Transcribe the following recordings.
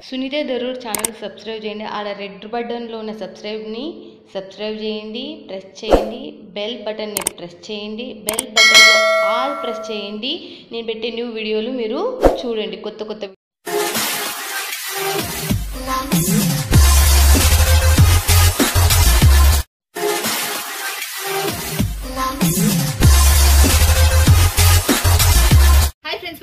Sunitha Darur channel subscribe చేయండి. ఆడ red బటన్లో ఉన్న సబ్స్క్రైబ్ని సబ్స్క్రైబ్ చేయండి, ప్రెస్ చేయండి. బెల్ బటన్ని ప్రెస్ చేయండి. బెల్ బటన్లో ఆల్ ప్రెస్ చేయండి. నేను పెట్టే న్యూ వీడియోలు మీరు చూడండి. కొత్త కొత్త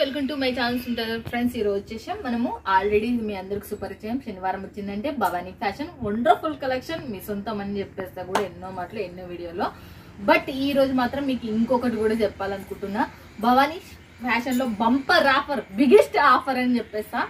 welcome to my channel friends. ఈ రోజు వచ్చేసాం మనము ఆల్రెడీ మీ అందరికి సుపరిచయం. శనివారం వచ్చిందంటే భవానీ ఫ్యాషన్ వండర్ఫుల్ కలెక్షన్ మీ సొంతం అని చెప్పేస్తా కూడా ఎన్నో మాటలు ఎన్నో వీడియోలో. బట్ ఈ రోజు మాత్రం మీకు ఇంకొకటి కూడా చెప్పాలనుకుంటున్నా. భవానీ ఫ్యాషన్ లో బంపర్ ఆఫర్, బిగ్గెస్ట్ ఆఫర్ అని చెప్పేస్తా.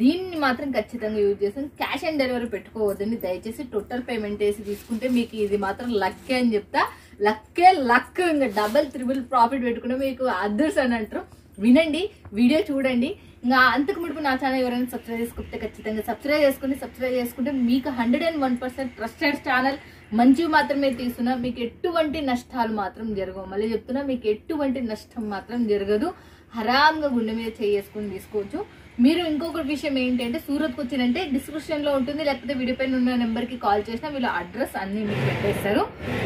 దీన్ని మాత్రం ఖచ్చితంగా యూజ్ చేస్తాం. క్యాష్ ఆన్ డెలివరీ పెట్టుకోవద్దండి దయచేసి. టోటల్ పేమెంట్ వేసి తీసుకుంటే మీకు ఇది మాత్రం లక్కే అని చెప్తా. లక్ ఇంకా డబల్ త్రిబుల్ ప్రాఫిట్ పెట్టుకుంటే మీకు అదర్స్ అని అంటారు. వినండి, వీడియో చూడండి. ఇంకా అంతకు ముడుపు నా ఛానల్ ఎవరైనా సబ్స్క్రైబ్ చేసుకుంటే ఖచ్చితంగా సబ్స్క్రైబ్ చేసుకుంటే మీకు 101% ట్రస్టెడ్ ఛానల్. మంచివి మాత్రమే తీస్తున్నా, మీకు ఎటువంటి నష్టాలు మాత్రం జరగవు. మళ్ళీ చెప్తున్నా, మీకు ఎటువంటి నష్టం మాత్రం జరగదు. హరాంగా గుండె మీద చేసుకుని తీసుకోవచ్చు. మీరు ఇంకొక విషయం ఏంటంటే సూరత్కి వచ్చినంటే డిస్క్రిప్షన్ లో ఉంటుంది, లేకపోతే వీడియో పైన ఉన్న నెంబర్ కి కాల్ చేసినా వీళ్ళ అడ్రస్ అన్ని మీకు పెట్టేస్తారు.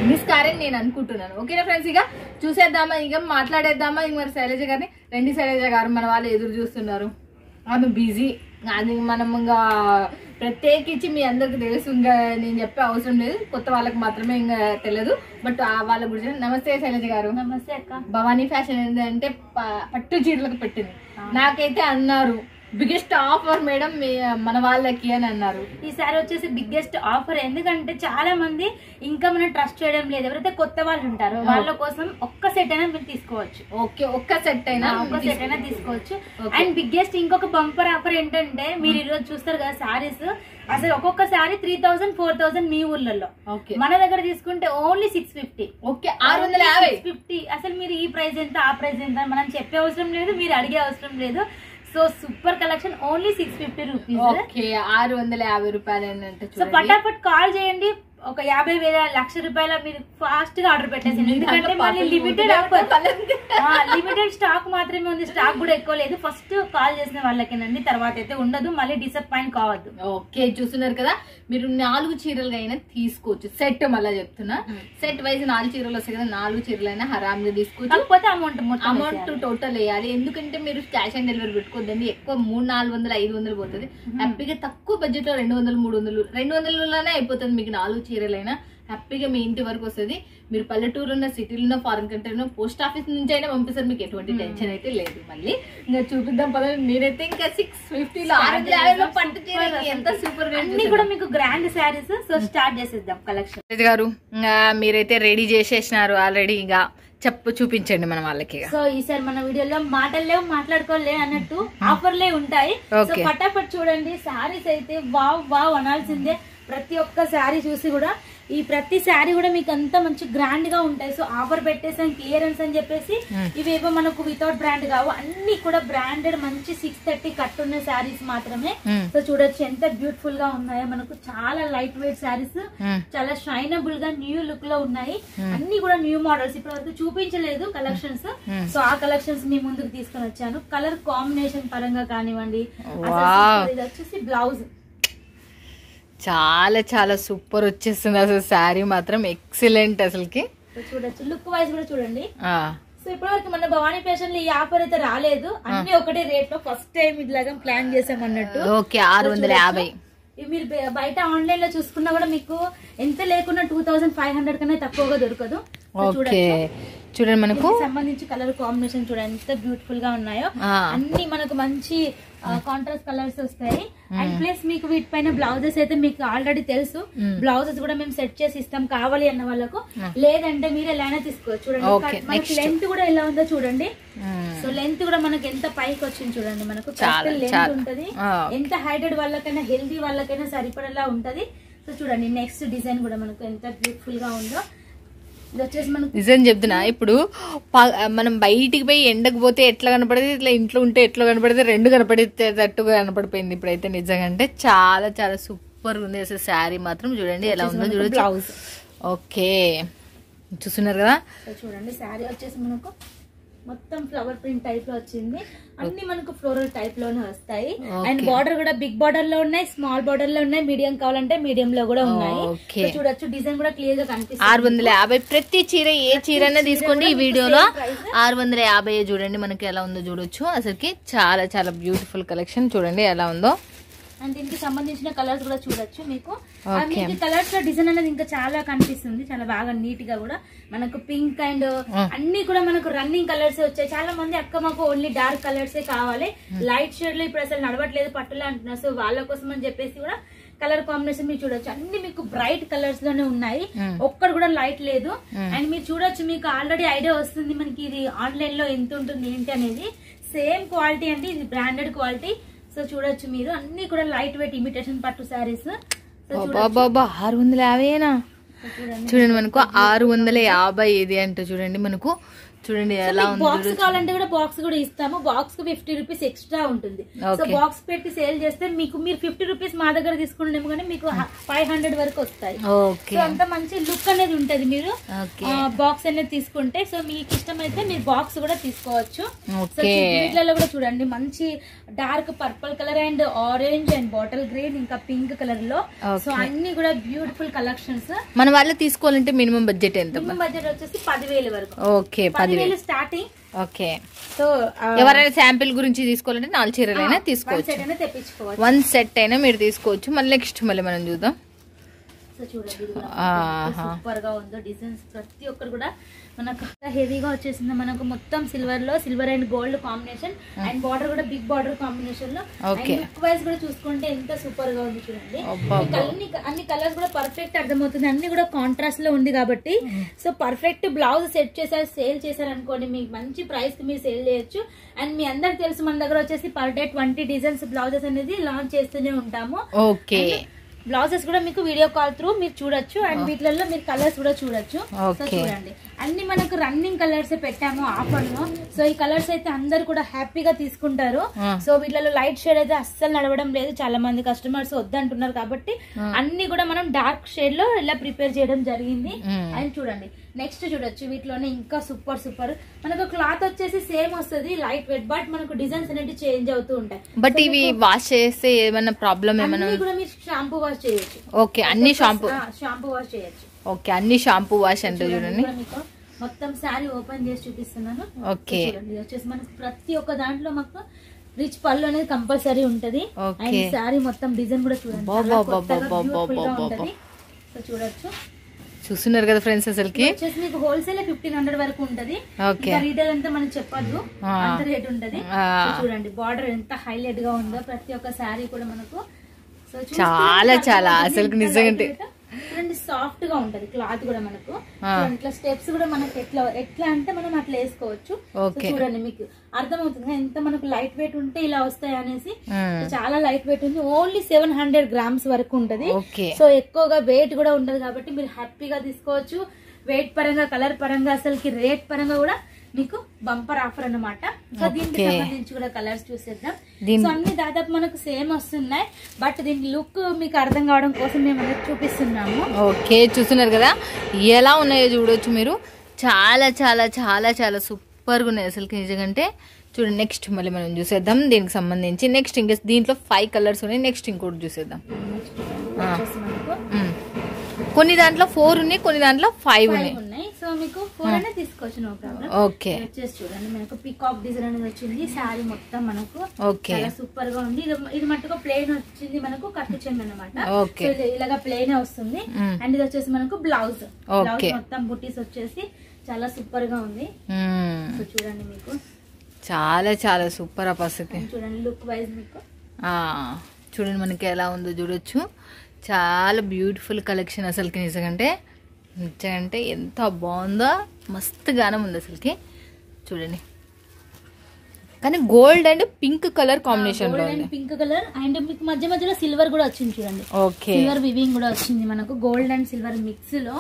మిస్ కారని నేను అనుకుంటున్నాను. ఓకేనా ఫ్రెండ్స్, ఇక చూసేద్దామా, ఇక మాట్లాడేద్దామా. ఇంక మరి శైలజ గారిని రండి. శైలజ గారు మన వాళ్ళు ఎదురు చూస్తున్నారు. ఆమె బిజీ. అది మనం ఇంకా ప్రత్యేకించి మీ అందరికి తెలుసు, ఇంకా నేను చెప్పే అవసరం లేదు. కొత్త వాళ్ళకి మాత్రమే ఇంకా తెలియదు. బట్ వాళ్ళ గురించి. నమస్తే శైలజ గారు. నమస్తే అక్క. భవానీ ఫ్యాషన్ ఏంటంటే పట్టు చీరలకు పెట్టింది. నాకైతే అన్నారు బిగ్గెస్ట్ ఆఫర్ మేడం మన వాళ్ళకి అని అన్నారు. ఈసారి వచ్చేసి బిగ్గెస్ట్ ఆఫర్. ఎందుకంటే చాలా మంది ఇంకా మనం ట్రస్ట్ చేయడం లేదు. ఎవరైతే కొత్త వాళ్ళు ఉంటారో వాళ్ళ కోసం ఒక్క సెట్ అయినా మీరు తీసుకోవచ్చు. ఓకే, ఒక్క సెట్ అయినా తీసుకోవచ్చు. అండ్ బిగ్గెస్ట్ ఇంకొక బంపర్ ఆఫర్ ఏంటంటే, మీరు ఈరోజు చూస్తారు కదా శారీస్, అసలు ఒక్కొక్క శారీ 3000 4000 మీ ఊర్లలో. మన దగ్గర తీసుకుంటే ఓన్లీ 650. ఓకే, 650. అసలు మీరు ఈ ప్రైస్ ఎంత ఆ ప్రైస్ ఎంత మనం చెప్పే అవసరం లేదు, మీరు అడిగే అవసరం లేదు. So super collection, only 650 rupees. Okay, 650 రూపాయలు. సో పటాపట్ కాల్ చేయండి. ఒక 50,000 1,00,000 రూపాయల మీరు ఫాస్ట్ గా ఆర్డర్ పెట్టేసింది. ఎందుకంటే మళ్ళీ లిమిటెడ్ స్టాక్ మాత్రమే ఉంది. స్టాక్ కూడా ఎక్కువ లేదు. ఫస్ట్ కాల్ చేసిన వాళ్ళకేనండి, తర్వాత అయితే ఉండదు. మళ్ళీ డిసప్పాయింట్ కావద్దు. ఓకే, చూస్తున్నారు కదా, మీరు 4 చీరలు అయినా తీసుకోవచ్చు. సెట్ మళ్ళీ చెప్తున్నా, సెట్ వైజ్ 4 చీరలు వస్తాయి కదా, 4 చీరలు అయినా హరామ్గా తీసుకోవచ్చు. కాకపోతే అమౌంట్ టోటల్ వేయాలి. ఎందుకంటే మీరు క్యాష్ ఆన్ డెలివరీ పెట్టుకోవద్దండి. ఎక్కువ 300, 400, 500 పోతుంది. హ్యాపీగా తక్కువ బడ్జెట్ లో 200, 300, 200లోనే అయిపోతుంది. మీకు 4 చీరలైనా హ్యాపీగా మీ ఇంటి వరకు వస్తుంది. మీరు పల్లెటూరు ఉన్న, సిటీలో, ఫారెన్ కంట్రీలో పోస్ట్ ఆఫీస్ నుంచి అయినా పంపిస్తారు. మీకు ఎటువంటి టెన్షన్ అయితే లేదు. మళ్ళీ ఇంకా చూపిద్దాం పదండి. నేనైతే ఇంకా 650లో 650లో పట్టు చీరలు ఎంత సూపర్ గా అన్ని కూడా మీకు గ్రాండ్ శారీస్. సో స్టార్ట్ చేసేద్దాం కలెక్షన్. గారు మీరైతే రెడీ చేసేసినారు ఆల్రెడీ. ఇంకా చూపించండి మన వాళ్ళకి. సో ఈసారి మన వీడియోలో మాటలు లేవు, మాట్లాడుకోలే అన్నట్టు ఆఫర్లే ఉంటాయి. సో పటాపట్ చూడండి. శారీస్ అయితే వావ్ వావ్ అనాల్సిందే. ప్రతి ఒక్క శారీ చూసి కూడా ఈ ప్రతి శారీ కూడా మీకు అంతా మంచి గ్రాండ్ గా ఉంటాయి. సో ఆఫర్ పెట్టేసాం క్లియరెన్స్ అని చెప్పేసి. ఇవేవో మనకు వితౌట్ బ్రాండ్ కావు, అన్ని కూడా బ్రాండెడ్ మంచి 630 కట్ ఉన్న శారీస్ మాత్రమే. సో చూడొచ్చు ఎంత బ్యూటిఫుల్ గా ఉన్నాయో. మనకు చాలా లైట్ వెయిట్ శారీస్, చాలా షైనబుల్ గా న్యూ లుక్ లో ఉన్నాయి. అన్ని కూడా న్యూ మోడల్స్. ఇప్పటి వరకు చూపించలేదు కలెక్షన్స్. సో ఆ కలెక్షన్స్ మీ ముందుకు తీసుకొని వచ్చాను. కలర్ కాంబినేషన్ పరంగా కానివ్వండి. ఇది వచ్చేసి బ్లౌజ్ చాలా చాలా సూపర్ వచ్చేస్తుంది. అసలు శారీ మాత్రం ఎక్సలెంట్. అసలుకి చూడొచ్చు, లుక్ వైజ్ కూడా చూడండి. సో ఇప్పటివరకు మన భవానీ ఫ్యాషన్ లో ఈ ఆఫర్ అయితే రాలేదు. అన్ని ఒకటే రేట్ లో ఫస్ట్ టైం ఇట్లాగా ప్లాన్ చేసాం అన్నట్టు. ఓకే, 650. మీరు బయట ఆన్లైన్ లో చూసుకున్నా కూడా మీకు ఎంత లేకున్నా 2500 కన్నా తక్కువగా దొరకదు. చూడండి, మనకు సంబంధించి కలర్ కాంబినేషన్ చూడండి ఎంత బ్యూటిఫుల్ గా ఉన్నాయో. అన్ని మనకు మంచి కాంట్రాస్ట్ కలర్స్ వస్తాయి. అండ్ ప్లస్ మీకు వీటిపైన బ్లౌజెస్ అయితే మీకు ఆల్రెడీ తెలుసు. బ్లౌజెస్ కూడా మేము సెట్ చేసి ఇస్తాం కావాలి అన్న వాళ్ళకు. లేదంటే మీరు ఎలా అయినా తీసుకోవచ్చు. చూడండి మనకి లెంత్ కూడా ఎలా ఉందో చూడండి. సో లెంత్ కూడా మనకి ఎంత పైకి వచ్చింది చూడండి. మనకు లెంత్ ఉంటది. ఎంత హైటెడ్ వాళ్ళకైనా హెల్దీ వాళ్ళకైనా సరిపడేలా ఉంటది. సో చూడండి నెక్స్ట్ డిజైన్ కూడా మనకు ఎంత బ్యూటిఫుల్ గా ఉందో. నిజం చెప్తున్నా, ఇప్పుడు మనం బయటికి పోయి ఎండకు పోతే ఎట్లా కనపడేది, ఇట్లా ఇంట్లో ఉంటే ఎట్లా కనపడేది, రెండు కనపడేటట్టుగా కనపడిపోయింది ఇప్పుడైతే. నిజంగా అంటే చాలా చాలా సూపర్ ఉంది అసలు. శారీ మాత్రం చూడండి ఎలా ఉందో చూడొచ్చు. ఓకే, చూస్తున్నారు కదా. చూడండి శారీ వచ్చేసి మనకు మొత్తం ఫ్లవర్ ప్రింట్ టైప్ లో వచ్చింది. అన్ని మనకు ఫ్లోరల్ టైప్ లోనే వస్తాయి. అండ్ బార్డర్ కూడా బిగ్ బార్డర్ లో ఉన్నాయి, స్మాల్ బార్డర్ లో ఉన్నాయి, మీడియం కావాలంటే మీడియం లో కూడా ఉన్నాయి. చూడొచ్చు డిజైన్ కూడా క్లియర్ గా కనిపిస్తుంది. 650 ప్రతి చీర ఏ చీరైనా తీసుకోండి. ఈ వీడియోలో 650 చూడండి మనకి ఎలా ఉందో చూడొచ్చు. అసలుకి చాలా చాలా బ్యూటిఫుల్ కలెక్షన్ చూడండి ఎలా ఉందో. అండ్ దీనికి సంబంధించిన కలర్స్ కూడా చూడొచ్చు. మీకు కలర్స్ లో డిజైన్ అనేది ఇంకా చాలా కనిపిస్తుంది, చాలా బాగా నీట్ గా కూడా మనకు పింక్ అండ్ అన్ని కూడా మనకు రన్నింగ్ కలర్స్ వచ్చాయి. చాలా మంది అక్క మాకు ఓన్లీ డార్క్ కలర్స్ కావాలి, లైట్ షేడ్ లో ఇప్పుడు అసలు నడవట్లేదు పట్టులో అంటున్నారు. సో వాళ్ళ కోసం అని చెప్పేసి కూడా కలర్ కాంబినేషన్ మీరు చూడొచ్చు. అన్ని మీకు బ్రైట్ కలర్స్ లోనే ఉన్నాయి, ఒక్కడు కూడా లైట్ లేదు. అండ్ మీరు చూడొచ్చు, మీకు ఆల్రెడీ ఐడియా వస్తుంది మనకి ఇది ఆన్లైన్ లో ఎంత ఉంటుంది ఏంటి అనేది. సేమ్ క్వాలిటీ అండి, ఇది బ్రాండెడ్ క్వాలిటీ. సో చూడొచ్చు మీరు అన్ని కూడా లైట్ వెయిట్ ఇమిటేషన్ పట్టు శారీస్. 650 చూడండి మనకు 650 ఇది అంటే చూడండి మనకు చూడండి ఎలా ఉంది. బాక్స్ కావాలంటే కూడా బాక్స్ కూడా ఇస్తాము. బాక్స్ కు 50 రూపీస్ ఎక్స్ట్రా ఉంటుంది. సో బాక్స్ పెట్టి సేల్ చేస్తే మీకు మీరు 50 రూపీస్ మా దగ్గర తీసుకుంటేమో కానీ మీకు 500 వరకు వస్తాయి. సో అంత మంచి లుక్ అనేది ఉంటది మీరు బాక్స్ అనేది తీసుకుంటే. సో మీకు ఇష్టమైతే మీరు బాక్స్ కూడా తీసుకోవచ్చు. సో వీటిలలో కూడా చూడండి మంచి dark purple colour and orange and bottle green ఇంకా పింక్ కలర్ లో. సో అన్ని కూడా బ్యూటిఫుల్ కలెక్షన్స్. మన వాళ్ళు తీసుకోవాలంటే మినిమం బడ్జెట్ ఎంత? మినిమం బడ్జెట్ వచ్చేసి 10,000 వరకు. Okay, 10,000 starting. ఓకే, సో ఎవరైనా శాంపిల్ గురించి తీసుకోవాలంటే 4 చీరలైనా తీసుకోవచ్చు, 1 సెట్ అయినా మీరు తీసుకోవచ్చు. మళ్ళీ నెక్స్ట్ మళ్ళీ మనం చూద్దాం. సో చూడండి సూపర్ గా ఉందో డిజైన్స్ ప్రతి ఒక్కరు కూడా మనకు హెవీగా వచ్చేసింది. మనకు మొత్తం silver and gold combination and border కూడా బిగ్ బార్డర్ కాంబినేషన్ లో. లుక్ వైజ్ కూడా చూసుకుంటే ఎంత సూపర్ గా ఉంది చూడండి. అన్ని కలర్స్ కూడా పర్ఫెక్ట్ అర్థమవుతుంది, అన్ని కూడా కాంట్రాస్ట్ లో ఉంది కాబట్టి. సో పర్ఫెక్ట్ బ్లౌజ్ సెట్ చేశారు, సేల్ చేశారు అనుకోండి మీకు మంచి ప్రైస్ కి మీరు సేల్ చేయొచ్చు. అండ్ మీ అందరికి తెలుసు మన దగ్గర వచ్చేసి పర్ డే 20 డిజైన్స్ బ్లౌజెస్ అనేది లాంచ్ చేస్తూనే ఉంటాము. ఓకే, బ్లౌజెస్ కూడా మీకు వీడియో కాల్ త్రూ మీరు చూడొచ్చు. అండ్ వీటిలలో మీరు కలర్స్ కూడా చూడొచ్చు. సో చూడండి అన్ని మనకు రన్నింగ్ కలర్స్ పెట్టాము ఆఫర్ లో. సో ఈ కలర్స్ అయితే అందరు కూడా హ్యాపీగా తీసుకుంటారు. సో వీటిలో లైట్ షేడ్ అయితే అస్సలు నడవడం లేదు, చాలా మంది కస్టమర్స్ వద్దంటున్నారు కాబట్టి అన్ని కూడా మనం డార్క్ షేడ్ లో ఇలా ప్రిపేర్ చేయడం జరిగింది. అండ్ చూడండి నెక్స్ట్ చూడొచ్చు వీటిలోనే ఇంకా సూపర్ మనకు క్లాత్ వచ్చేసి సేమ్ వస్తుంది లైట్ వెయిట్, బట్ మనకు డిజైన్స్ అనేవి చేంజ్ అవుతూ ఉంటాయి. బట్ ఇవి వాష్ చేస్తే ఏమైనా ప్రాబ్లం ఏమైనా కూడా మీరు షాంపూ వాష్ చేయొచ్చు. ఓకే, అన్ని షాంపూ వాష్ చేయొచ్చు. ఓకే, అన్ని షాంపూ వాష్ అంటే చూడండి. మొత్తం శారీ ఓపెన్ చేసి చూపిస్తున్నాను. ఓకే, చూడండి వచ్చేసి మనకు ప్రతి ఒక్క దాంట్లో మాకు రిచ్ పళ్ళు అనేది కంపల్సరీ ఉంటది. అండ్ శారీ మొత్తం డిజైన్ కూడా చూడండి. సో చూడొచ్చు, చూస్తున్నారు కదా ఫ్రెండ్స్. అసలుకి మీకు హోల్సేల్ 1500 వరకు ఉంటది. రీటైల్ అంతా మనం చెప్పొద్దు, అంత రేట్ ఉంటది. చూడండి బార్డర్ ఎంత హైలైట్ గా ఉందో ప్రతి ఒక్క శారీ కూడా మనకు. చాలా చాలా అసలు నిజంగా చూడండి సాఫ్ట్ గా ఉంటది క్లాత్ కూడా మనకు. ఇట్లా స్టెప్స్ కూడా మనకు ఎట్లా అంటే మనం అట్లా వేసుకోవచ్చు. చూడండి మీకు అర్థమవుతుంది ఎంత మనకు లైట్ వెయిట్ ఉంటే ఇలా వస్తాయి అనేసి. చాలా లైట్ వెయిట్ ఉంది, ఓన్లీ 700 గ్రామ్స్ వరకు ఉంటది. సో ఎక్కువగా వెయిట్ కూడా ఉండదు కాబట్టి మీరు హ్యాపీగా తీసుకోవచ్చు. వెయిట్ పరంగా కలర్ పరంగా అసలుకి రేట్ పరంగా కూడా మీకు బంపర్ ఆఫర్ అన్నమాట. సో దీనికి సంబంధించి కూడా కలర్స్ చూసేద్దాం. సో అన్ని దాదాపు మనకు సేమ్ వస్తున్నాయి, బట్ దీని లుక్ మీకు అర్థం కావడం కోసం మేము అనేది చూపిస్తున్నాము. ఓకే, చూస్తున్నారు కదా ఎలా ఉన్నాయో చూడొచ్చు మీరు. చాలా చాలా చాలా చాలా సూపర్ గా ఉన్నాయి అసలుకి నిజంగా. చూడండి నెక్స్ట్ మళ్ళీ మనం చూసేద్దాం దీనికి సంబంధించి. నెక్స్ట్ ఇంకా దీంట్లో 5 కలర్స్ ఉన్నాయి. నెక్స్ట్ ఇంకోటి చూసేద్దాం. కొన్ని దాంట్లో 4 ఉన్నాయి, కొన్ని దాంట్లో 5 ఉన్నాయి. సో మీకు 4 అనే తీసుకోవచ్చు, నో ప్రాబ్లం. ఓకే, వచ్చేసి చూడండి మనకు పికాక్ డిజైన్ అనేది వచ్చింది. శారీ మొత్తం మనకు చాలా సూపర్ గా ఉంది. ఇది మట్టుగా ప్లెయిన్ వచ్చింది మనకు, కట్టు చెంగు అన్నమాట. ఇలాగా ప్లెయిన్ వస్తుంది. అండ్ ఇది వచ్చేసి మనకు బ్లౌజ్ మొత్తం బుటీస్ వచ్చేసి చాలా సూపర్ గా ఉంది. సో చూడండి మీకు చాలా చాలా సూపర్ అసలు. చూడండి లుక్ వైజ్ మీకు చూడండి మనకి ఎలా ఉందో చూడొచ్చు. చాలా బ్యూటిఫుల్ కలెక్షన్ అసలుకి నిజంగా. నిజంగా ఎంత బాగుందో, మస్తు గానం ఉంది అసలుకి. చూడండి కానీ gold and pink colour combination లో ఉంది. పింక్ కలర్ అండ్ మీకు మధ్య మధ్యలో సిల్వర్ కూడా వచ్చింది చూడండి. ఓకే, సిల్వర్ వివింగ్ కూడా వచ్చింది మనకు గోల్డ్ అండ్ సిల్వర్ మిక్స్ లో.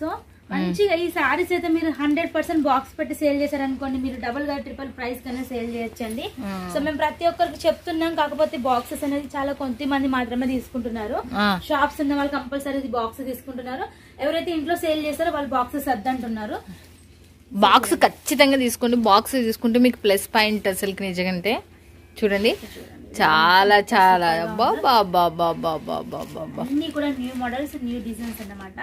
సో మంచిగా ఈ సారీస్ అయితే మీరు 100% బాక్స్ పెట్టి సేల్ చేశారనుకోండి, మీరు డబుల్ గా ట్రిపుల్ ప్రైస్ కన్నా సేల్ చేయొచ్చండి. సో మేము ప్రతి ఒక్కరికి చెప్తున్నాం, కాకపోతే బాక్సెస్ అనేది చాలా కొంతమంది మాత్రమే తీసుకుంటున్నారు. షాప్స్ ఉన్న వాళ్ళు కంపల్సరీ బాక్స్ తీసుకుంటున్నారు. ఎవరైతే ఇంట్లో సేల్ చేస్తారో వాళ్ళు బాక్సెస్ వద్దంటున్నారు. బాక్స్ ఖచ్చితంగా తీసుకోండి. బాక్స్ తీసుకుంటే మీకు ప్లస్ పాయింట్ అసలుకి నిజంగా చూడండి. చాలా చాలా అన్ని కూడా న్యూ మోడల్స్, న్యూ డిజైన్స్ అన్నమాట.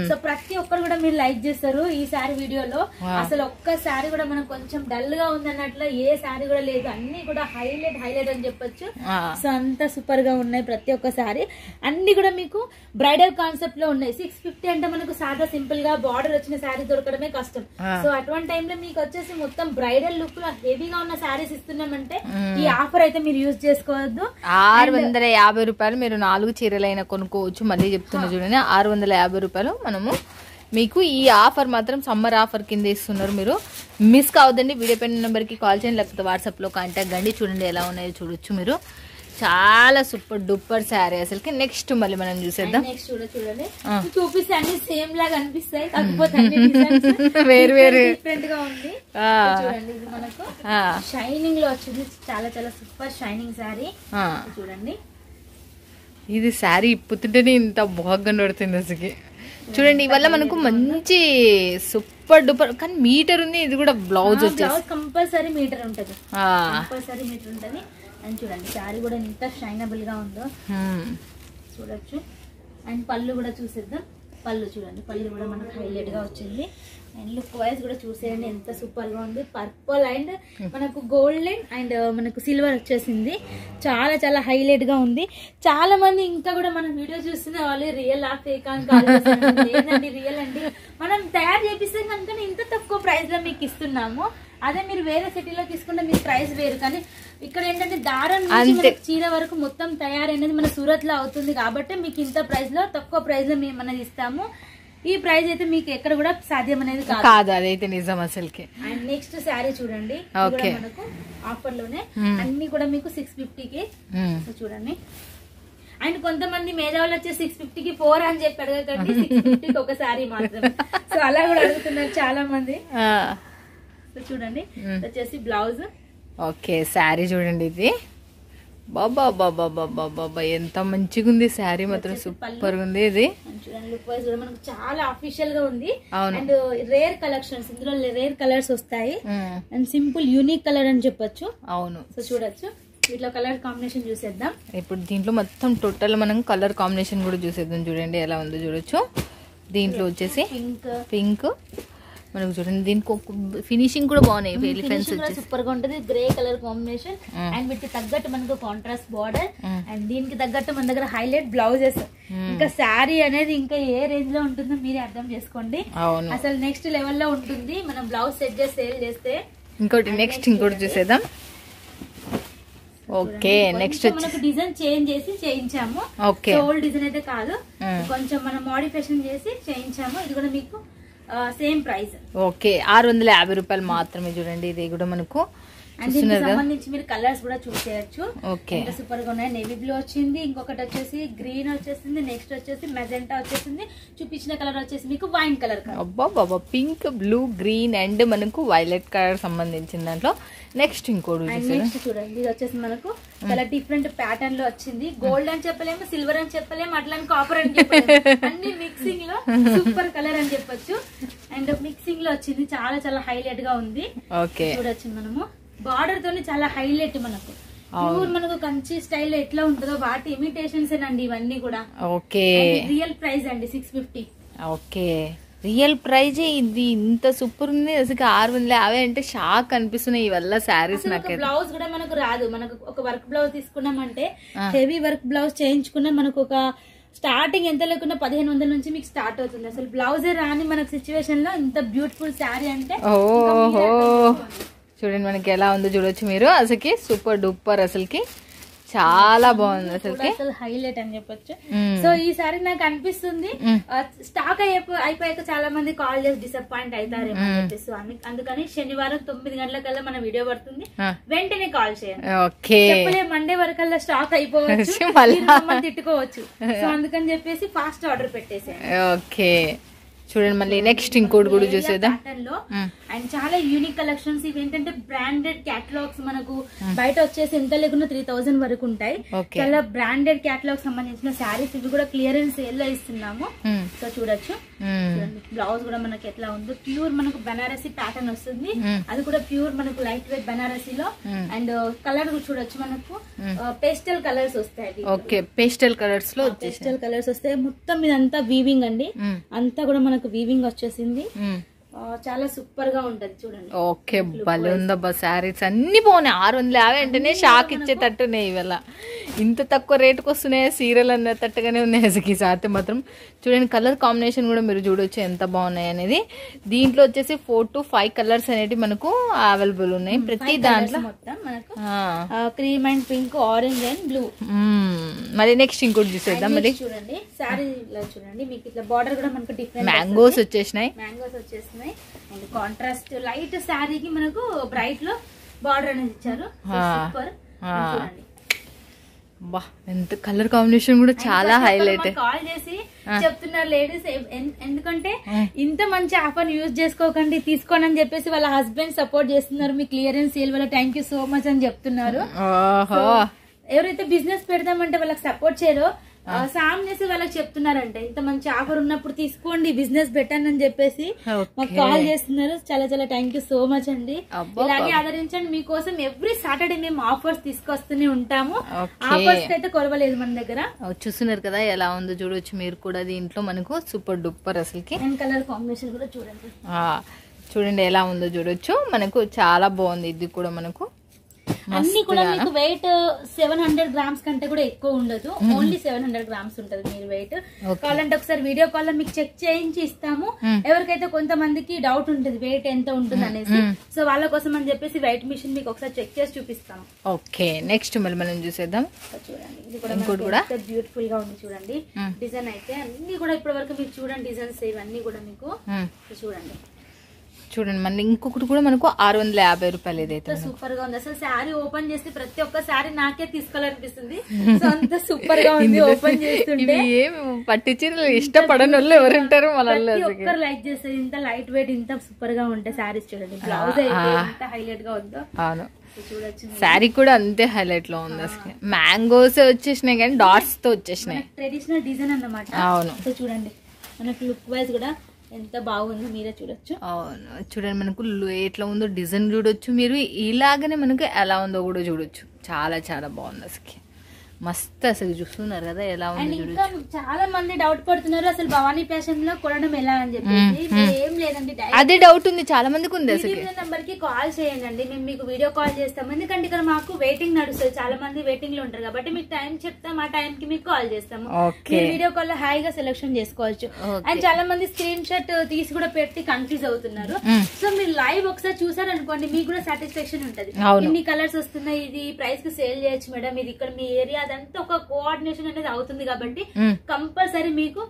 సో ప్రతి ఒక్కరు కూడా మీరు లైక్ చేస్తారు ఈ సారీ వీడియోలో. అసలు ఒక్క సారీ కూడా మనం కొంచెం డల్ గా ఉంది అన్నట్లు ఏ సారీ కూడా లేదు, అన్ని కూడా హైలైట్ అని చెప్పొచ్చు. సో అంత సూపర్ గా ఉన్నాయి ప్రతి ఒక్క సారీ. అన్ని కూడా మీకు బ్రైడల్ కాన్సెప్ట్ లో ఉన్నాయి. 650 అంటే మనకు సాదా సింపుల్ గా బార్డర్ వచ్చిన సారీ దొరకడమే కష్టం. సో అటువంటి టైంలో మీకు వచ్చేసి మొత్తం బ్రైడల్ లుక్ లో హెవీగా ఉన్న సారీస్ ఇస్తున్నామంటే ఈ ఆఫర్ అయితే మీరు యూజ్ 650 రూపాయలు మీరు 4 చీరలైనా కొనుక్కోవచ్చు. మళ్ళీ చెప్తున్నా చూడండి, 650 రూపాయలు మనము మీకు ఈ ఆఫర్ మాత్రం సమ్మర్ ఆఫర్ కింద ఇస్తున్నారు. మీరు మిస్ కావద్దండి. వీడియో పైన నెంబర్ కి కాల్ చేయండి, లేకపోతే వాట్సాప్ లో కాంటాక్ట్ కండి. చూడండి ఎలా ఉన్నాయో చూడొచ్చు మీరు. చాలా సూపర్ డూపర్ శారీ అసలుకి. నెక్స్ట్ మళ్ళీ మనం చూసేద్దాం. నెక్స్ట్ చూడండి, చూపిస్తే అన్ని సేమ్ లాగా అనిపిస్తాయి, కాకపోతే వేరు డిఫరెంట్ గా ఉంది. చూడండి ఇది మనకు షైనింగ్ లో వచ్చింది, చాలా చాలా సూపర్ షైనింగ్ శారీ. చూడండి ఇది శారీ ఇప్పుతుంటేనే ఇంత బాగా కనబడుతుంది అసలుకి. చూడండి ఇవల్ల మనకు మంచి సూపర్ డూపర్, కానీ మీటర్ ఉంది. ఇది కూడా బ్లౌజ్ వచ్చేసి కంపల్సరీ మీటర్ ఉంటది, కంపల్సరీ మీటర్ ఉంటది. అండ్ చూడండి శారీ కూడా ఎంత షైనబుల్ గా ఉందో చూడొచ్చు. అండ్ పళ్ళు కూడా చూసేద్దాం. పళ్ళు చూడండి, పళ్ళు కూడా మనకు హైలైట్ గా వచ్చింది. అండ్ లుక్ వైజ్ కూడా చూసేయండి ఎంత సూపర్ గా ఉంది. పర్పుల్ అండ్ మనకు గోల్డెన్ అండ్ మనకు సిల్వర్ వచ్చేసింది. చాలా చాలా హైలైట్ గా ఉంది. చాలా మంది ఇంకా కూడా మన వీడియో చూస్తున్న వాళ్ళు రియల్ ఫేక్ అని లేదండి, రియల్ అండి. మనం తయారు చేపిస్తే కనుక ఇంత తక్కువ ప్రైస్ లో మీకు ఇస్తున్నాము. అదే మీరు వేరే సిటీలో తీసుకుంటే మీకు ప్రైస్ వేరు, కానీ ఇక్కడ ఏంటంటే దారం నుంచి చీర వరకు మొత్తం తయారైనది మన సూరత్ లో అవుతుంది కాబట్టి మీకు ఇంత ప్రైస్ లో తక్కువ ప్రైస్ లో మేము అనేది ఇస్తాము. ఈ ప్రైస్ అయితే మీకు ఎక్కడ కూడా సాధ్యం అనేది కాదు, అదైతే నిజం అసలుకి. అండ్ నెక్స్ట్ శారీ చూడండి, మనకు ఆఫర్ లోనే అన్ని కూడా మీకు 650కి చూడండి. అండ్ కొంతమంది మేధావులు వచ్చే 650కి 4 అని చెప్పి అడగకండి, 650కి ఒక శారీ మాత్రమే. సో అలా కూడా అడుగుతున్నారు చాలా మంది. చూడండి వచ్చేసి బ్లౌజ్. ఓకే శారీ చూడండి, ఇది బాబా బాబా బాబా బాబా ఎంత మంచిగా ఉంది శారీ, మాత్రం సూపర్ ఉంది. ఇది లుక్ వైజ్ కూడా మనకు చాలా అఫీషియల్ గా ఉంది. అండ్ రేర్ కలెక్షన్స్, ఇందులో రేర్ కలర్స్ వస్తాయి. అండ్ సింపుల్ యూనిక్ కలర్ అని చెప్పొచ్చు. అవును, సో చూడొచ్చు. వీటిలో కలర్ కాంబినేషన్ చూసేద్దాం. ఇప్పుడు దీంట్లో మొత్తం టోటల్ మనం కలర్ కాంబినేషన్ కూడా చూసేద్దాం. చూడండి ఎలా ఉందో చూడొచ్చు. దీంట్లో వచ్చేసి పింక్ మనకు చూడండి, దీనికి ఫినిషింగ్ కూడా బాగున్నాయి. సూపర్ గా ఉంటది, గ్రే కలర్ కాంబినేషన్. అండ్ వీటికి తగ్గట్టు మనకు కాంట్రాస్ట్ బార్డర్, అండ్ దీనికి తగ్గట్టు మన దగ్గర హైలైట్ బ్లౌజెస్. ఇంకా శారీ అనేది ఇంకా ఏ రేంజ్ లో ఉంటుందో మీరే అర్థం చేసుకోండి. అసలు నెక్స్ట్ లెవెల్ లో ఉంటుంది. మనం బ్లౌజ్ సెట్ చేసి సేల్ చేస్తే. ఇంకోటి చూసేద్దాం. ఓకే నెక్స్ట్ మనకు డిజైన్ చేంజ్ చేసి చేయించాము. ఓల్డ్ డిజైన్ అయితే కాదు, కొంచెం మనం మోడిఫికేషన్ చేసి చేయించాము. ఇది కూడా మీకు సేమ్ ప్రైస్. ఓకే 650 రూపాయలు మాత్రమే. చూడండి ఇది కూడా మనకు సంబంధించి మీరు కలర్స్ కూడా చూసేయచ్చు. సూపర్ గా ఉన్నాయి. నేవీ బ్లూ వచ్చింది, ఇంకొకటి వచ్చేసి గ్రీన్ వచ్చేసింది, నెక్స్ట్ వచ్చేసి మెజెంటా వచ్చేసింది. చూపించిన కలర్ వచ్చేసి మీకు వైన్ కలర్. అబ్బా బాబా, పింక్ బ్లూ గ్రీన్ అండ్ మనకు వైలెట్ కలర్ సంబంధించిన దాంట్లో. నెక్స్ట్ ఇంకోటి చూడండి, ఇది వచ్చేసి మనకు చాలా డిఫరెంట్ ప్యాటర్న్ లో వచ్చింది. గోల్డ్ అని చెప్పలేము, సిల్వర్ అని చెప్పలేము, అట్లా కాపర్ అని చెప్పలేము, అన్ని మిక్సింగ్ లో సూపర్ కలర్ అని చెప్పొచ్చు. అండ్ మిక్సింగ్ లో వచ్చింది, చాలా చాలా హైలైట్ గా ఉంది. చూడొచ్చు మనము బార్డర్ తోని చాలా హైలైట్. మనకు ప్యూర్ మనకు కంచి స్టైల్ ఎట్లా ఉంటుందో వాటి ఇమిటేషన్స్ అండి ఇవన్నీ కూడా. ఓకే రియల్ ప్రైస్ అండి 650. Okay real prize. ఇది ఇంత సూపర్ ఉంది అసలు. 650 అంటే షాక్ అనిపిస్తున్నాయి ఇవల్ల శారీస్. నాకు బ్లౌజ్ కూడా మనకు రాదు. మనకు ఒక వర్క్ బ్లౌజ్ తీసుకున్నామంటే హెవీ వర్క్ బ్లౌజ్ చేయించుకున్నా మనకు ఒక స్టార్టింగ్ ఎంత లేకుండా 1500 నుంచి మీకు స్టార్ట్ అవుతుంది. అసలు బ్లౌజే రాని మనకు సిచ్యువేషన్ లో ఇంత బ్యూటిఫుల్ శారీ అంటే చూడండి మనకి ఎలా ఉందో చూడొచ్చు మీరు. అసలుకి సూపర్ డూపర్, అసలుకి చాలా బాగుంది. అసలు హైలైట్ అని చెప్పొచ్చు. సో ఈ సారీ నాకు అనిపిస్తుంది స్టాక్ అయిపోయాక చాలా మంది కాల్ చేసి డిసప్పాయింట్ అవుతారేమో చెప్పేసి, అందుకని శనివారం 9 గంటలకల్లా మన వీడియో పడుతుంది, వెంటనే కాల్ చేయండి. చెప్పలే మండే వరకల్లా స్టాక్ అయిపోవచ్చు, తిట్టుకోవచ్చు. సో అందుకని చెప్పేసి ఫాస్ట్ ఆర్డర్ పెట్టేసాను. ఓకే చూడండి మళ్ళీ నెక్స్ట్ ఇంకోటి కూడా చూసేద్దాం. అండ్ చాలా యూనిక్ కలెక్షన్స్ ఇవి ఏంటంటే బ్రాండెడ్ క్యాటలాగ్స్ మనకు బయట వచ్చేసి ఎంత లేకుండా 3000 వరకు ఉంటాయి. చాలా బ్రాండెడ్ క్యాటలాగ్ సంబంధించిన శారీస్ ఇవి కూడా క్లియరెన్స్ సేల్ లో ఇస్తున్నాము. సో చూడొచ్చు, బ్లౌజ్ కూడా మనకి ఎట్లా ఉందో ప్యూర్ మనకు బనారసి ప్యాటర్న్ వస్తుంది. అది కూడా ప్యూర్ మనకు లైట్ వెయిట్ బనారసీలో. అండ్ కలర్ చూడొచ్చు మనకు పేస్టల్ కలర్స్ వస్తాయి. ఓకే, పేస్టల్ కలర్స్ లో పేస్టల్ కలర్స్ వస్తాయి. మొత్తం ఇదంతా వీవింగ్ అండి, అంతా కూడా మనకు వీవింగ్ వచ్చేసింది. చాలా సూపర్ గా ఉంటది చూడండి. ఓకే, భలే ఉందబ్బా శారీస్ అన్ని బాగున్నాయి. 650 అంటేనే షాక్ ఇచ్చేటట్టున్నాయి. ఇవాళ ఇంత తక్కువ రేటుకు వస్తున్నాయి సీరియల్ అన్నట్టుగానే ఉన్నాయి అసలు ఈ సారి మాత్రం. చూడండి కలర్ కాంబినేషన్ కూడా మీరు చూడొచ్చు ఎంత బాగున్నాయి అనేది. దీంట్లో వచ్చేసి 4 to 5 కలర్స్ అనేవి మనకు అవైలబుల్ ఉన్నాయి. ప్రతి దాంట్లో మొత్తం మనకు cream and pink, orange and blue. మరి నెక్స్ట్ ఇంకోటి చూసేద్దాం. మరి చూడండి శారీ చూడండి, మీకు ఇట్లా బార్డర్ కూడా మనకు డిఫరెంట్ మ్యాంగోస్ వచ్చేసినాయి. అండ్ కాంట్రాస్ట్ లైట్ శారీకి మనకు బ్రైట్ లో బార్డర్ అనేది ఇచ్చారు. సూపర్ చూడండి. బా ఎంత కలర్ కాంబినేషన్ కూడా చాలా హైలైట్. కాల్ చేసి చెప్తున్నారు లేడీస్, ఎందుకంటే ఇంత మంచి ఆఫర్ యూజ్ చేసుకోకండి, తీసుకోండి అని చెప్పేసి వాళ్ళ హస్బెండ్ సపోర్ట్ చేస్తున్నారు. మీ క్లియరెన్స్ సేల్ వల్ల థ్యాంక్ యూ సో మచ్ అని చెప్తున్నారు. ఎవరైతే బిజినెస్ పెడదామంటే వాళ్ళకి సపోర్ట్ చేయరో సామ్ చేసి వాళ్ళకి చెప్తున్నారంటే ఇంత మంచి ఆఫర్ ఉన్నప్పుడు తీసుకోండి, బిజినెస్ పెట్టండి అని చెప్పేసి మాకు కాల్ చేస్తున్నారు. చాలా చాలా థ్యాంక్ యూ సో మచ్ అండి. ఇలాగే ఆదరించండి. మీకోసం ఎవ్రీ సాటర్డే మేము ఆఫర్స్ తీసుకొస్తూనే ఉంటాము. ఆఫర్స్ అయితే కొరవలేదు మన దగ్గర. చూస్తున్నారు కదా ఎలా ఉందో చూడొచ్చు మీరు కూడా. దీంట్లో మనకు సూపర్ డూపర్ అసలుకి కలర్ కాంబినేషన్ కూడా చూడండి. చూడండి ఎలా ఉందో చూడొచ్చు. మనకు చాలా బాగుంది. ఇది కూడా మనకు అన్ని కూడా మీకు వెయిట్ 700 గ్రామ్స్ కంటే కూడా ఎక్కువ ఉండదు. ఓన్లీ 700 గ్రామ్స్ ఉంటది మీరు వెయిట్. కావాలంటే ఒకసారి వీడియో కాల్ లో మీకు చెక్ చేయించి ఇస్తాము. ఎవరికైతే కొంతమందికి డౌట్ ఉంటుంది వెయిట్ ఎంత ఉంటుంది అనేసి, సో వాళ్ళ కోసం అని చెప్పేసి వెయిట్ మిషన్ మీకు ఒకసారి చెక్ చేసి చూపిస్తాము. ఓకే, నెక్స్ట్ మళ్ళీ మనం చూసేద్దాం. చూడండి ఇది కూడా బ్యూటిఫుల్ గా ఉంది చూడండి. డిజైన్ అయితే అన్ని కూడా ఇప్పటి వరకు మీరు చూడండి డిజైన్స్ ఇవన్నీ కూడా మీకు చూడండి. చూడండి మళ్ళీ ఇంకొకటి కూడా మనకు 650 రూపాయలు. ఏదైతే సూపర్ గా ఉంది. అసలు శారీ ఓపెన్ చేస్తే ప్రతి ఒక్క శారీ నాకే తీసుకోవాలనిపిస్తుంది. సో అంత సూపర్ గా ఉంది ఓపెన్ చేస్తుంటే. పట్టు చీరలు ఇష్టపడని వాళ్ళు ఎవరు ఉంటారు ఒక్కరు లైక్ చేస్తారు. ఇంత లైట్ వెయిట్ ఇంత సూపర్ గా ఉంటాయి శారీస్. చూడండి బ్లౌజ్ అయితే ఎంత హైలైట్ గా ఉందో. అవును, శారీ కూడా అంతే హైలైట్ లో ఉంది. అసలు మ్యాంగోస్ వచ్చేసినాయి కానీ డాట్స్ తో వచ్చేసినాయి. ట్రెడిషనల్ డిజైన్ అన్నమాట. అవును, సో చూడండి మనకు లుక్ వైజ్ కూడా ఎంత బాగుందో మీరే చూడొచ్చు. అవును, చూడండి మనకు ఎట్లా ఉందో డిజైన్ చూడొచ్చు మీరు. ఇలాగనే మనకు ఎలా ఉందో కూడా చూడొచ్చు. చాలా చాలా బాగుంది అసలు. మస్తు అసలు చూస్తున్నారు కదా ఎలా ఉంది. ఇంకా చాలా మంది డౌట్ పడుతున్నారు అసలు భవానీ ఫ్యాషన్ లో కొనడం ఎలా అని చెప్పేసి. ఏం లేదండి, అదే డౌట్ ఉంది చాలా మందికి ఉంది. అసలు నంబర్ కి కాల్ చేయండి, మేము మీకు వీడియో కాల్ చేస్తాం. ఎందుకంటే ఇక్కడ మాకు వెయిటింగ్ నడుస్తుంది, చాలా మంది వెయిటింగ్ లో ఉంటారు కాబట్టి మీకు టైం చెప్తాం, ఆ టైం కి మీకు కాల్ చేస్తాము. వీడియో కాల్ లో హాయిగా సెలెక్షన్ చేసుకోవచ్చు. అండ్ చాలా మంది స్క్రీన్ షాట్ తీసి కూడా పెట్టి కన్ఫ్యూజ్ అవుతున్నారు. సో మీరు లైవ్ ఒకసారి చూసారనుకోండి మీకు కూడా సాటిస్ఫాక్షన్ ఉంటది. ఇన్ని కలర్స్ వస్తున్నాయి, ఇది ప్రైస్ కి సేల్ చేయొచ్చు మేడం, ఇది ఇక్కడ మీ ఏరియా అదంతా ఒక కోఆర్డినేషన్ అనేది అవుతుంది కాబట్టి కంపల్సరీ మీకు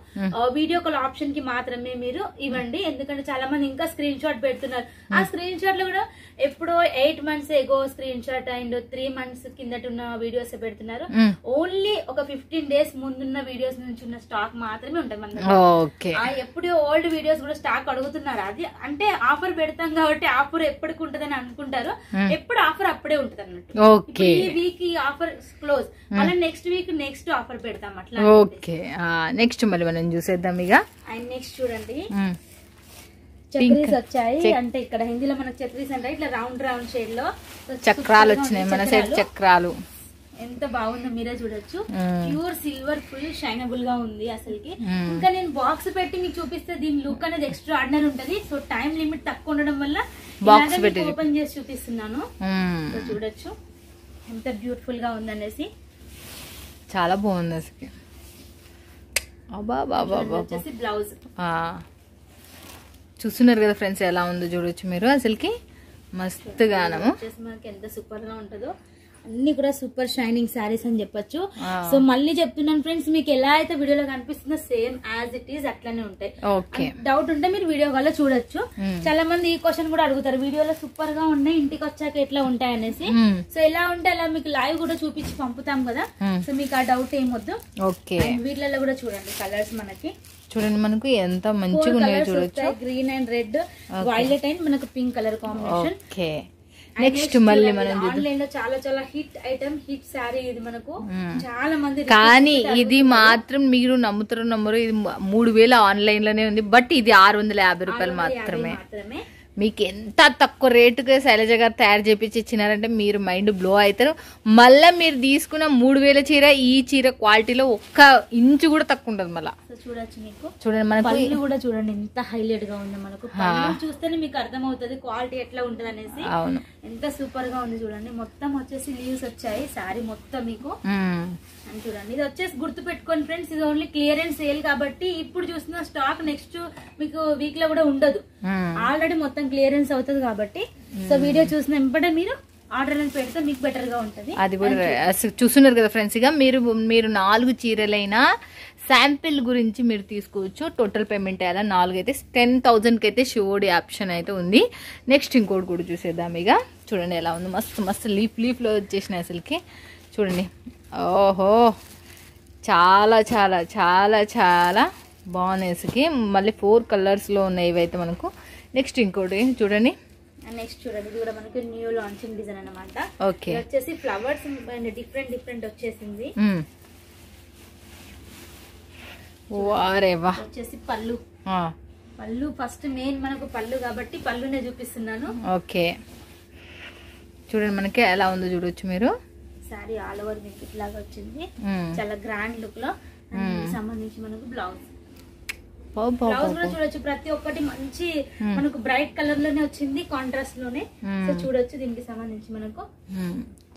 వీడియో కాల్ ఆప్షన్ కి మాత్రమే మీరు ఇవ్వండి. ఎందుకంటే చాలా మంది ఇంకా స్క్రీన్ షాట్ పెడుతున్నారు. ఆ స్క్రీన్ షాట్ లో కూడా ఎప్పుడో 8 months ago screen shot and 3 months కిందట ఉన్న వీడియోస్ పెడుతున్నారు. ఓన్లీ ఒక 15 days ముందున్న వీడియోస్ నుంచి ఉన్న స్టాక్ మాత్రమే ఉంటాయి మన దగ్గర. ఎప్పుడు ఓల్డ్ వీడియోస్ కూడా స్టాక్ అడుగుతున్నారు. అది అంటే ఆఫర్ పెడతాం కాబట్టి ఆఫర్ ఎప్పటికి ఉంటదని అనుకుంటారు. ఎప్పుడు ఆఫర్ అప్పుడే ఉంటది అన్నట్టు. ఈ వీక్ ఈ ఆఫర్ క్లోజ్, మళ్ళీ నెక్స్ట్ వీక్ నెక్స్ట్ ఆఫర్ పెడతాం అట్లా. ఓకే, నెక్స్ట్ మళ్ళీ మనం చూసేద్దాం ఇక. అండ్ నెక్స్ట్ చూడండి చక్రీస్ వచ్చాయి. అంటే ఇక్కడ హిందీలో మనకు చక్రీస్ అంటే ఇట్లా రౌండ్ రౌండ్ షేడ్ లో చక్రాలు వచ్చినాయి మన సైడ్. చక్రాలు ఎంత బాగుందో మీరే చూడొచ్చు. ప్యూర్ సిల్వర్ ఫుల్ షైనబుల్ గా ఉంది అసలుకి. ఇంకా నేను బాక్స్ పెట్టి మీకు చూపిస్తే దీని లుక్ అనేది ఎక్స్ట్రా ఆర్డినరీ ఉంటది. సో టైం లిమిట్ తక్కువ ఉండడం వల్ల బాక్స్ పెట్టి ఓపెన్ చేసి చూపిస్తున్నాను. సో చూడొచ్చు ఎంత బ్యూటిఫుల్ గా ఉంది అనేసి. చాలా బాగుంది అసలు. వచ్చేసి బ్లౌజ్ చూస్తున్నారు కదా ఫ్రెండ్స్ ఎలా ఉందో చూడొచ్చు మీరు. అసలుకి మస్తుగానము మనకి ఎంత సూపర్ గా ఉంటుందో. అన్ని కూడా సూపర్ షైనింగ్ శారీస్ అని చెప్పొచ్చు. సో మళ్ళీ చెప్తున్నాను ఫ్రెండ్స్, మీకు ఎలా అయితే వీడియోలో కనిపిస్తుందో సేమ్ యాజ్ ఇట్ ఈస్ అట్లానే ఉంటాయి. డౌట్ ఉంటే మీరు వీడియో కాల్ లో చూడొచ్చు. చాలా మంది ఈ క్వశ్చన్ కూడా అడుగుతారు, వీడియోలో సూపర్ గా ఉన్నాయి ఇంటికి వచ్చాక ఎట్లా ఉంటాయి అనేసి. సో ఎలా ఉంటే అలా మీకు లైవ్ కూడా చూపించి పంపుతాం కదా, సో మీకు ఆ డౌట్ ఏమొద్దు. వీటిలలో కూడా చూడండి కలర్స్ మనకి చూడండి, మనకు ఎంత మంచిగా ఉన్నాయో చూడొచ్చు. Green and red, violet and మనకు పింక్ కలర్ కాంబినేషన్. నెక్స్ట్ మళ్ళీ మనం ఆన్లైన్ లో చాలా చాలా హిట్ ఐటమ్, హిట్ శారీ ఇది మనకు చాలా మంది. కానీ ఇది మాత్రం మీరు నమ్మరు, ఇది 3000 ఆన్లైన్ లోనే ఉంది. బట్ ఇది 650 రూపాయలు మాత్రమే. మీకు ఎంత తక్కువ రేటుగా శైలజ గారు తయారు చేపించి ఇచ్చినారంటే మీరు మైండ్ బ్లో అవుతారు. మళ్ళీ మీరు తీసుకున్న 3000 చీర ఈ చీర క్వాలిటీలో 1 ఇంచు కూడా తక్కువ ఉండదు. మళ్ళీ చూడొచ్చు, మీకు చూడండి మనకు పళ్ళు కూడా చూడండి ఎంత హైలైట్ గా ఉంది. మనకు పళ్ళు చూస్తేనే మీకు అర్థమవుతుంది క్వాలిటీ ఎట్లా ఉంటది అనేసి. అవును, ఎంత సూపర్ గా ఉంది చూడండి. మొత్తం వచ్చేసి లీవ్స్ వచ్చాయి శారీ మొత్తం మీకు. అని చూడండి, ఇది వచ్చేసి గుర్తు పెట్టుకోండి ఫ్రెండ్స్, ఇది ఓన్లీ క్లియరెన్స్ సేల్ కాబట్టి ఇప్పుడు చూసిన స్టాక్ నెక్స్ట్ మీకు వీక్ లో కూడా ఉండదు. ఆల్రెడీ మొత్తం క్లియరెన్స్ అవుతుంది కాబట్టి సో వీడియో చూసిన వెంబడే మీరు ఆర్డర్ అనేది పెడితే మీకు బెటర్ గా ఉంటది. అది కూడా చూస్తున్నారు కదా ఫ్రెండ్స్. ఇక మీరు 4 చీరలైనా శాంపిల్ గురించి మీరు తీసుకోవచ్చు. టోటల్ పేమెంట్ అయ్యాలా 4 అయితే 10,000 కి అయితే షోడి ఆప్షన్ అయితే ఉంది. నెక్స్ట్ ఇంకోటి కూడా చూసేద్దాం. ఇక చూడండి ఎలా ఉంది, మస్తు మస్తు లీఫ్ లో వచ్చేసినాయి అసలుకి. చూడండి, ఓహో చాలా చాలా చాలా చాలా బాగున్నాయి అసలుకి. మళ్ళీ 4 కలర్స్ లో ఉన్నాయి ఇవైతే మనకు. నెక్స్ట్ ఇంకోటి చూడండి, నెక్స్ట్ చూడండి, ఇది కూడా మనకి న్యూ లాంచింగ్ డిజైన్ అన్నమాట. ఓకే, వచ్చేసి ఫ్లవర్స్ డిఫరెంట్ వచ్చేసింది. వచ్చేసి పళ్ళు ఫస్ట్ మెయిన్ మనకు పళ్ళు కాబట్టి పళ్ళునే చూపిస్తున్నాను. ఓకే, చూడండి మనకి ఎలా ఉందో చూడొచ్చు మీరు. సారీ ఆల్ ఓవర్ మీకు ఇట్లాగా వచ్చింది, చాలా గ్రాండ్ లుక్ లో. సంబంధించి మనకు బ్లౌజ్ కూడా చూడొచ్చు. ప్రతి ఒక్కటి మంచి మనకు బ్రైట్ కలర్ లోనే వచ్చింది, కాంట్రాస్ట్ లోనే. సో చూడొచ్చు, దీనికి సంబంధించి మనకు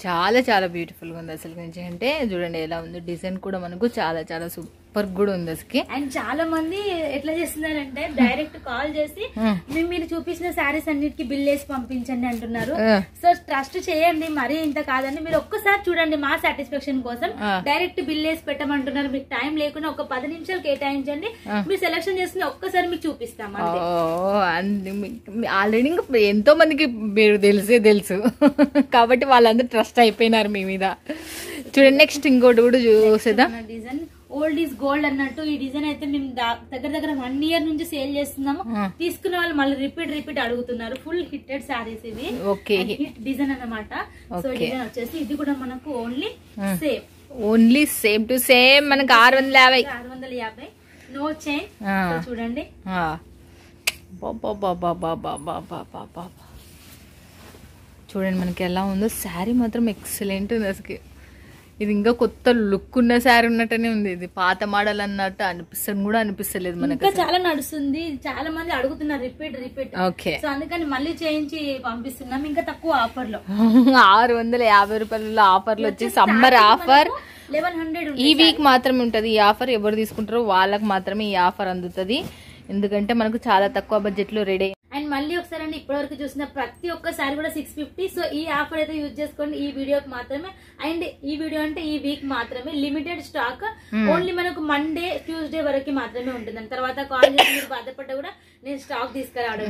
చాలా చాలా బ్యూటిఫుల్ గా ఉంది అసలు. అంటే చూడండి ఎలా ఉంది, డిజైన్ కూడా మనకు చాలా చాలా సూపర్ కూడా ఉంది అసలు. అండ్ చాలా మంది ఎట్లా చేస్తున్నారంటే డైరెక్ట్ కాల్ చేసి మీరు చూపించిన శారీస్ అన్నిటికీ బిల్ వేసి పంపించండి అంటున్నారు. సో ట్రస్ట్ చేయండి, మరీ ఇంత కాదండి, మీరు ఒక్కసారి చూడండి మా సాటిస్ఫాక్షన్ కోసం. డైరెక్ట్ బిల్ వేసి పెట్టమంటున్నారు, మీకు టైం లేకుండా ఒక 10 నిమిషాలు కేటాయించండి, మీరు సెలెక్షన్ చేసుకుని ఒక్కసారి మీకు చూపిస్తాం. ఆల్రెడీ ఎంతో మందికి మీరు తెలుసు కాబట్టి వాళ్ళందరూ ట్రస్ట్ అయిపోయినారు మీ మీద. చూడండి, నెక్స్ట్ ఇంకోటి కూడా చూసేద్దాం. డిజైన్ ఓల్డ్ ఈజ్ గోల్డ్ అన్నట్టు ఈ డిజైన్ అయితే మేము దగ్గర 1 ఇయర్ నుంచి సేల్ చేస్తున్నాము. తీసుకున్న వాళ్ళు మళ్ళీ రిపీట్ అడుగుతున్నారు. ఫుల్ హిట్టెడ్ సారీస్ ఇవి. హిట్ డిజైన్ అన్నమాట. సో డిజైన్ వచ్చేసి ఇది కూడా మనకు ఓన్లీ సేమ్ టు సేమ్ మనకు 650 నో చేంజ్. చూడండి, చూడండి మనకి ఎలా ఉందో. శారీ మాత్రం ఎక్సలెంట్ ఉంది అసలు. ఇది ఇంకా కొత్త లుక్ ఉన్న శారీ ఉన్నట్టునే ఉంది. ఇది పాత మోడల్ అన్నట్టు అనిపిస్తలేదు మనకి. చాలా నడుస్తుంది, చాలా మంది అడుగుతున్నారు రిపీట్. ఓకే, సో అందుకని మళ్ళీ చేయించి పంపిస్తున్నాం ఇంకా తక్కువ ఆఫర్ లో. 650 రూపాయల ఆఫర్లు వచ్చి సమ్మర్ ఆఫర్ 1100 ఈ వీక్ మాత్రమే ఉంటది. ఈ ఆఫర్ ఎవరు తీసుకుంటారో వాళ్ళకి మాత్రమే ఈ ఆఫర్ అందుతుంది. ఎందుకంటే మనకు చాలా తక్కువ బడ్జెట్ లో రెడీ. అండ్ మళ్ళీ ఒకసారి అండి, ఇప్పటి వరకు చూసిన ప్రతి ఒక్కసారి కూడా 650. సో ఈ ఆఫర్ అయితే యూజ్ చేసుకోండి ఈ వీడియోకి మాత్రమే. అండ్ ఈ వీడియో అంటే ఈ వీక్ మాత్రమే, లిమిటెడ్ స్టాక్. ఓన్లీ మనకు మండే ట్యూస్డే వరకు మాత్రమే ఉంటుంది. తర్వాత కాల్ చేసి మీరు బాధపడ్డా కూడా నేను స్టాక్ తీసుకురావడం.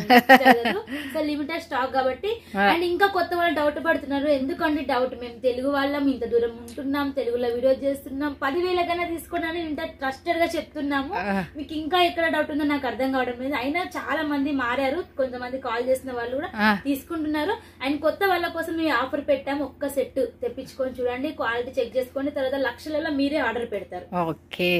సో లిమిటెడ్ స్టాక్ కాబట్టి. అండ్ ఇంకా కొత్త వాళ్ళు డౌట్ పడుతున్నారు, ఎందుకంటే డౌట్, మేము తెలుగు వాళ్ళం, ఇంత దూరం ఉంటున్నాం, తెలుగులో వీడియో చేస్తున్నాం, 10,000 కన్నా తీసుకోండి ఇంత ట్రస్టెడ్ గా చెప్తున్నాము, మీకు ఇంకా ఎక్కడ డౌట్ ఉందో నాకు అర్థం కావడం లేదు. అయినా చాలా మంది మారారు, కొంతమంది కాల్ చేసిన వాళ్ళు కూడా తీసుకుంటున్నారు. అండ్ కొత్త వాళ్ళ కోసం మేము ఆఫర్ పెట్టాము, ఒక్క సెట్ తెప్పించుకొని చూడండి, క్వాలిటీ చెక్ చేసుకోండి, తర్వాత లక్షలలో మీరే ఆర్డర్ పెడతారు. Okay,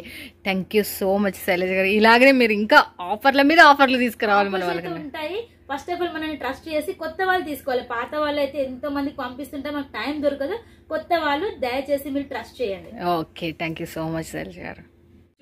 thank you so much Shailaja గారు. ఇలాగనే మీరు ఇంకా ఆఫర్ల మీద ఆఫర్లు తీసుకురావాలి. మన వాళ్ళకి ఉంటాయి. ఫస్ట్ ఆఫ్ ఆల్ మనల్ని ట్రస్ట్ చేసి కొత్త వాళ్ళు తీసుకోవాలి. పాత వాళ్ళు అయితే ఎంతో మందికి పంపిస్తుంటే మనకు టైం దొరకదు. కొత్త వాళ్ళు దయచేసి మీరు ట్రస్ట్ చేయండి. Okay, thank you so much Shailaja గారు.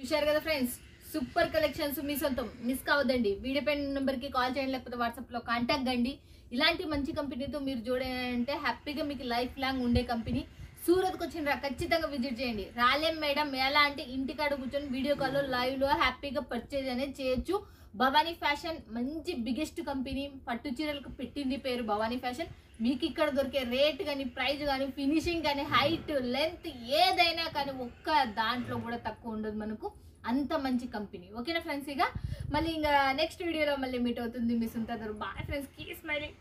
చూశారు కదా ఫ్రెండ్స్, సూపర్ కలెక్షన్స్ మీ సొంతం. మిస్ కావద్దండి. వీడియో పైన నెంబర్ కి కాల్ చేయండి, లేకపోతే వాట్సాప్ లో కాంటాక్ట్ కండి. ఇలాంటి మంచి కంపెనీతో మీరు చూడాలంటే హ్యాపీగా మీకు లైఫ్ లాంగ్ ఉండే కంపెనీ సూరత్కి వచ్చిన ఖచ్చితంగా విజిట్ చేయండి. రాలేం మేడం ఎలా అంటే ఇంటికాడ కూర్చొని వీడియో కాల్లో లైవ్ లో హ్యాపీగా పర్చేజ్ అనేది చేయొచ్చు. భవానీ ఫ్యాషన్ మంచి బిగ్గెస్ట్ కంపెనీ, పట్టు చీరలకు పెట్టింది పేరు భవానీ ఫ్యాషన్. మీకు ఇక్కడ దొరికే రేట్ కానీ, ప్రైస్ కానీ, ఫినిషింగ్ కానీ, హైట్, లెంత్ ఏదైనా కానీ ఒక్క దాంట్లో కూడా తక్కువ ఉండదు మనకు. అంత మంచి కంపెనీ. ఓకేనా ఫ్రెండ్స్? ఇక మళ్ళీ ఇంకా నెక్స్ట్ వీడియోలో మళ్ళీ మీట్ అవుతుంది మీ సుంతా. Bye friends, keep smiling.